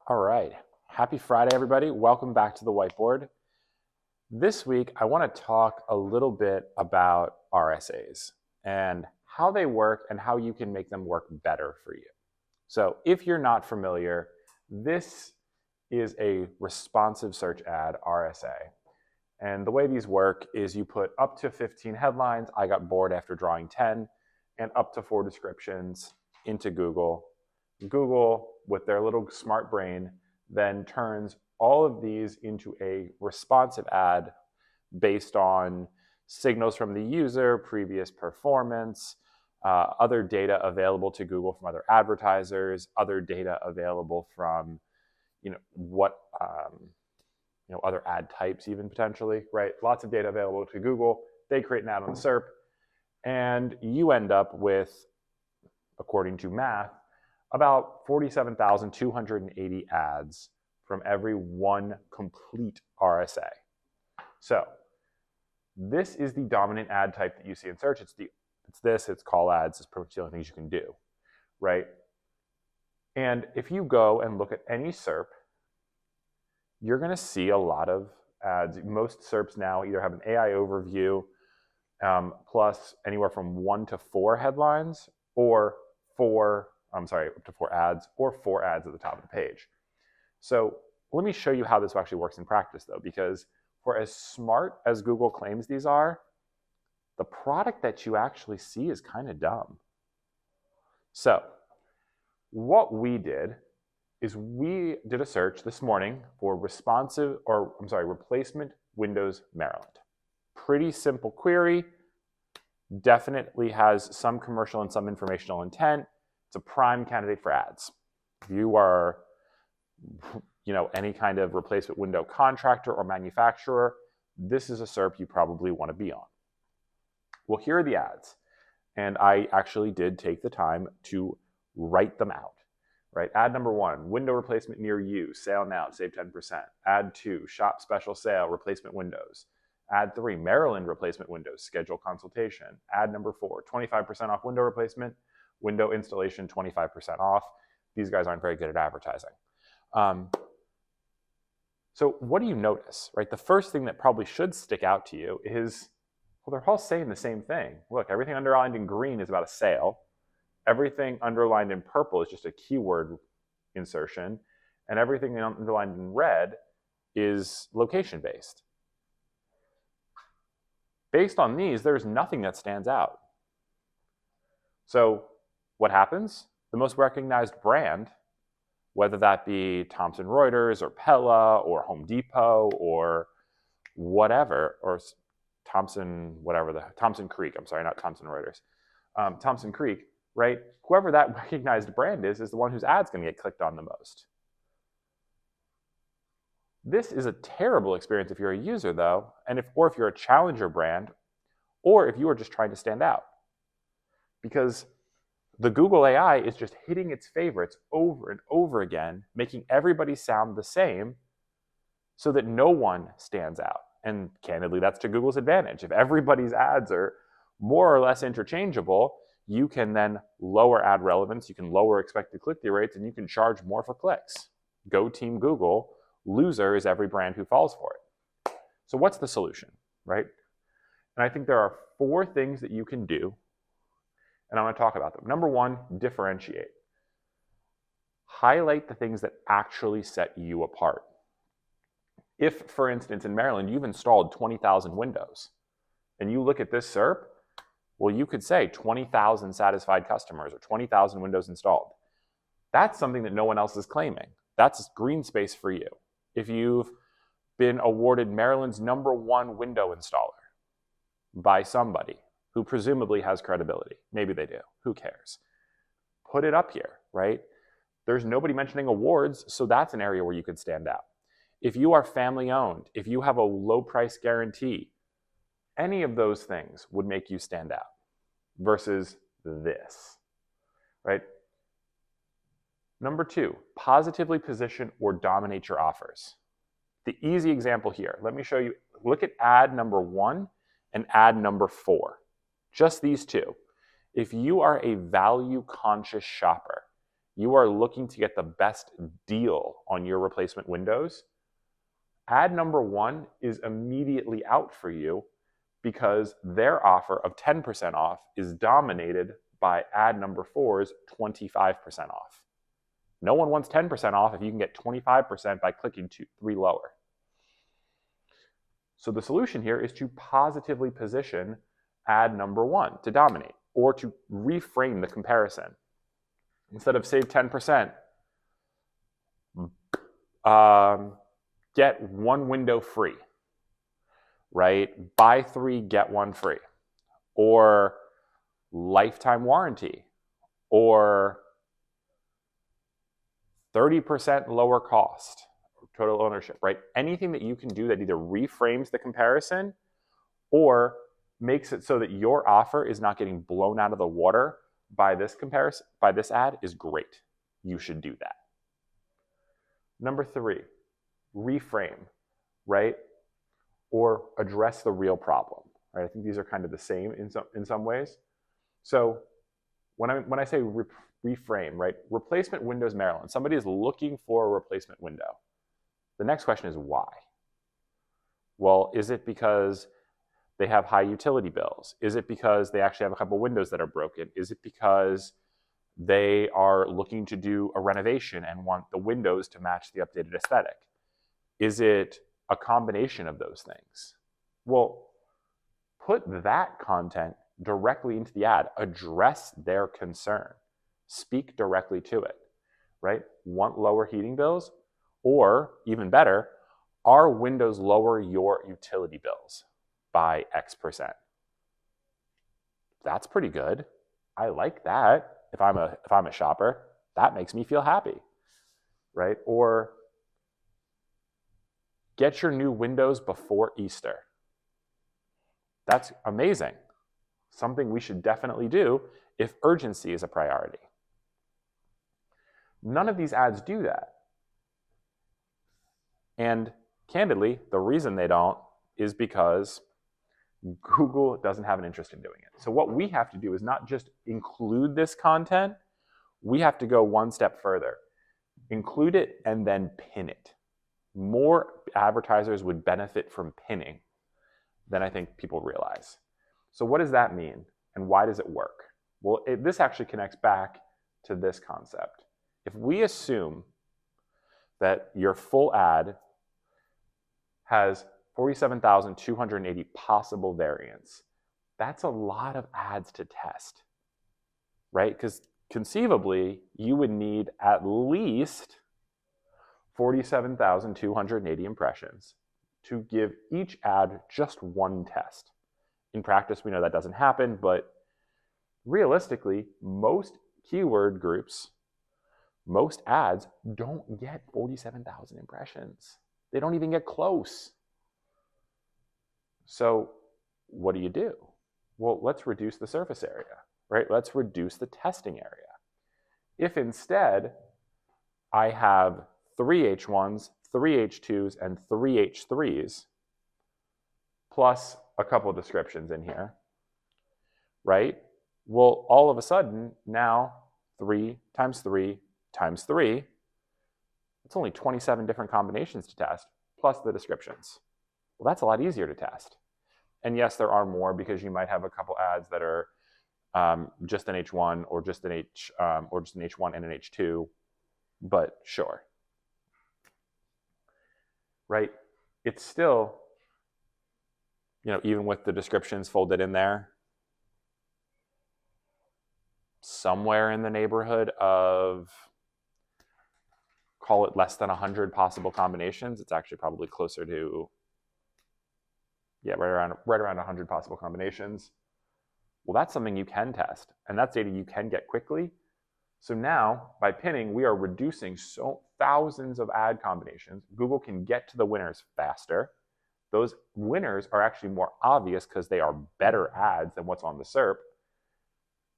All right. Happy Friday, everybody. Welcome back to the whiteboard. This week, I want to talk a little bit about RSAs and how they work and how you can make them work better for you. So if you're not familiar, this is a responsive search ad, RSA. And the way these work is you put up to 15 headlines, I got bored after drawing 10, and up to 4 descriptions into Google. Google, with their little smart brain, then turns all of these into a responsive ad based on signals from the user, previous performance, other data available to Google from other advertisers, other data available from, other ad types even potentially, right? Lots of data available to Google. They create an ad on the SERP, and you end up with, according to math, about 47,280 ads from every one complete RSA. So this is the dominant ad type that you see in search. It's call ads. It's pretty much the only things you can do, right? And if you go and look at any SERP, you're going to see a lot of ads. Most SERPs now either have an AI overview plus anywhere from 1 to 4 headlines or up to 4 ads or 4 ads at the top of the page. So let me show you how this actually works in practice though, because for as smart as Google claims these are, the product that you actually see is kind of dumb. So what we did is we did a search this morning for replacement Windows Maryland. Pretty simple query, definitely has some commercial and some informational intent. It's a prime candidate for ads. If you are, any kind of replacement window contractor or manufacturer, this is a SERP you probably want to be on. Well, here are the ads. And I actually did take the time to write them out. Right? Ad number 1, window replacement near you, sale now, save 10%. Ad 2, shop special sale, replacement windows. Ad 3, Maryland replacement windows, schedule consultation. Ad number 4, 25% off window replacement, window installation 25% off. These guys aren't very good at advertising. So what do you notice, right? The first thing that probably should stick out to you is, well, they're all saying the same thing. Look, everything underlined in green is about a sale. Everything underlined in purple is just a keyword insertion, and everything underlined in red is location-based. Based on these, there's nothing that stands out. So what happens? The most recognized brand, whether that be Thomson Reuters or Pella or Home Depot or whatever, or Thomson Creek, not Thomson Reuters, Thomson Creek, right? Whoever that recognized brand is the one whose ad's going to get clicked on the most. This is a terrible experience if you're a user, though, or if you're a challenger brand, or if you are just trying to stand out. Because the Google AI is just hitting its favorites over and over again, making everybody sound the same so that no one stands out. And candidly, that's to Google's advantage. If everybody's ads are more or less interchangeable, you can then lower ad relevance, you can lower expected click-through rates, and you can charge more for clicks. Go Team Google. Loser is every brand who falls for it. So what's the solution, right? And I think there are 4 things that you can do, and I'm going to talk about them. Number 1, differentiate. Highlight the things that actually set you apart. If, for instance, in Maryland, you've installed 20,000 windows, and you look at this SERP, well, you could say 20,000 satisfied customers or 20,000 windows installed. That's something that no one else is claiming. That's green space for you. If you've been awarded Maryland's #1 window installer by somebody who presumably has credibility, maybe they do, who cares? Put it up here, right? There's nobody mentioning awards, so that's an area where you could stand out. If you are family owned, if you have a low price guarantee, any of those things would make you stand out versus this, right? Number 2, positively position or dominate your offers. The easy example here, let me show you. Look at ad number 1 and ad number 4. Just these two. If you are a value conscious shopper you are looking to get the best deal on your replacement windows, ad number 1 is immediately out for you because their offer of 10% off is dominated by ad number 4's 25% off. No one wants 10% off if you can get 25% by clicking 3 lower. So the solution here is to positively position ad number 1 to dominate, or to reframe the comparison. Instead of save 10%, get 1 window free, right? Buy 3, get 1 free, or lifetime warranty, or 30% lower cost, total ownership, right? Anything that you can do that either reframes the comparison or makes it so that your offer is not getting blown out of the water by this comparison, by this ad, is great. You should do that. Number 3, reframe, right? Or address the real problem, right? I think these are kind of the same in some ways. So when I say reframe, right? Replacement windows Maryland. Somebody is looking for a replacement window. The next question is why? Well, is it because they have high utility bills? Is it because they actually have a couple windows that are broken? Is it because they are looking to do a renovation and want the windows to match the updated aesthetic? Is it a combination of those things? Well, put that content directly into the ad. Address their concern. Speak directly to it, right? Want lower heating bills? Or, even better, are windows lower your utility bills by X%? That's pretty good. I like that. If I'm a shopper, that makes me feel happy, right? Or get your new windows before Easter. That's amazing. Something we should definitely do if urgency is a priority. None of these ads do that. And candidly, the reason they don't is because Google doesn't have an interest in doing it. So what we have to do is not just include this content, we have to go one step further. Include it and then pin it. More advertisers would benefit from pinning than I think people realize. So what does that mean and why does it work? Well, this actually connects back to this concept. If we assume that your full ad has 47,280 possible variants, that's a lot of ads to test, right? Because conceivably, you would need at least 47,280 impressions to give each ad just one test. In practice, we know that doesn't happen, but realistically, most keyword groups, most ads don't get 47,000 impressions. They don't even get close. So what do? Well, let's reduce the surface area, right? Let's reduce the testing area. If instead I have 3 H1s, 3 H2s, and 3 H3s, plus a couple of descriptions in here, right? Well, all of a sudden, now 3 times 3 times 3, it's only 27 different combinations to test, plus the descriptions. Well, that's a lot easier to test. And yes, there are more because you might have a couple ads that are just an H1 or just an H1 and an H2, but sure. Right? It's still, even with the descriptions folded in there, somewhere in the neighborhood of, call it less than 100 possible combinations. It's actually probably closer to, right around 100 possible combinations. Well, that's something you can test, and that's data you can get quickly. So now, by pinning, we are reducing thousands of ad combinations. Google can get to the winners faster. Those winners are actually more obvious because they are better ads than what's on the SERP.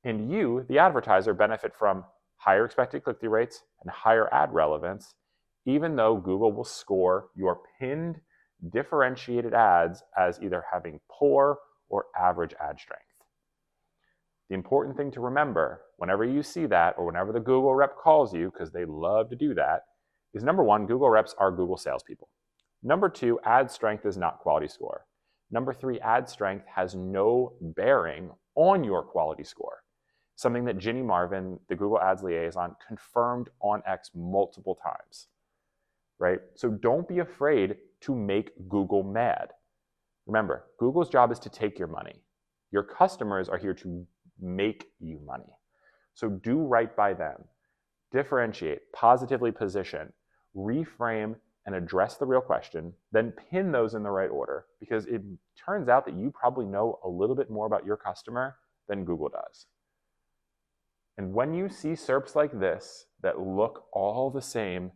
And you, the advertiser, benefit from higher expected click-through rates and higher ad relevance, even though Google will score your pinned differentiated ads as either having poor or average ad strength. The important thing to remember whenever you see that, or whenever the Google rep calls you, because they love to do that, is number one, Google reps are Google salespeople. Number two, ad strength is not quality score. Number three, ad strength has no bearing on your quality score. Something that Ginny Marvin, the Google Ads liaison, confirmed on X multiple times, right? So don't be afraid to make Google mad. Remember, Google's job is to take your money. Your customers are here to make you money. So do right by them. Differentiate, positively position, reframe, and address the real question, then pin those in the right order, because it turns out that you probably know a little bit more about your customer than Google does. And when you see SERPs like this that look all the same,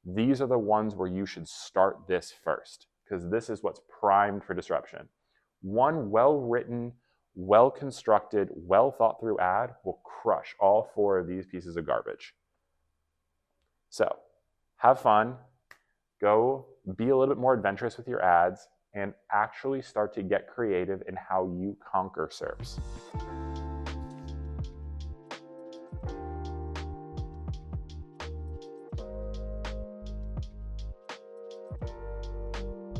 these are the ones where you should start this first, because this is what's primed for disruption. One well-written, well-constructed, well-thought-through ad will crush all four of these pieces of garbage. So have fun, go be a little bit more adventurous with your ads, and actually start to get creative in how you conquer SERPs.